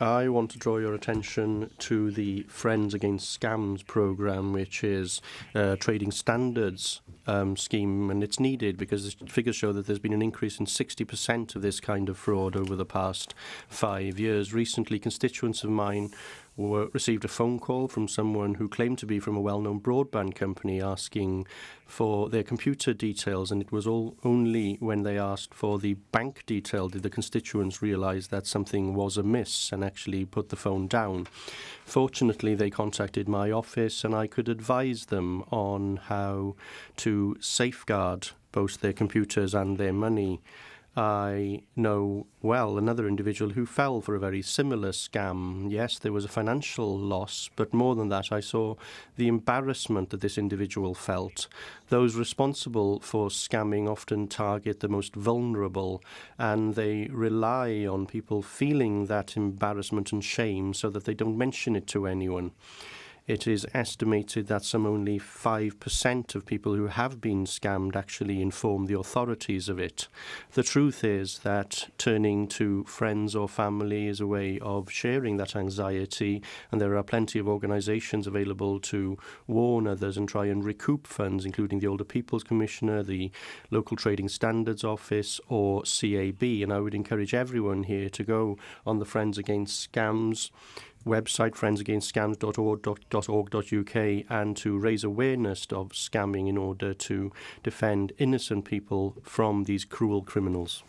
I want to draw your attention to the Friends Against Scams programme, which is a trading standards scheme, and it's needed because the figures show that there's been an increase in 60% of this kind of fraud over the past 5 years. Recently, constituents of mine received a phone call from someone who claimed to be from a well-known broadband company asking for their computer details, and it was only when they asked for the bank detail did the constituents realise that something was amiss and actually put the phone down. Fortunately, they contacted my office and I could advise them on how to safeguard both their computers and their money. I know well another individual who fell for a very similar scam. Yes, there was a financial loss, but more than that, I saw the embarrassment that this individual felt. Those responsible for scamming often target the most vulnerable, and they rely on people feeling that embarrassment and shame so that they don't mention it to anyone. It is estimated that some only 5% of people who have been scammed actually inform the authorities of it. The truth is that turning to friends or family is a way of sharing that anxiety, and there are plenty of organisations available to warn others and try and recoup funds, including the Older People's Commissioner, the Local Trading Standards Office, or CAB. And I would encourage everyone here to go on the Friends Against Scams website, friendsagainstscams.org.uk, and to raise awareness of scamming in order to defend innocent people from these cruel criminals.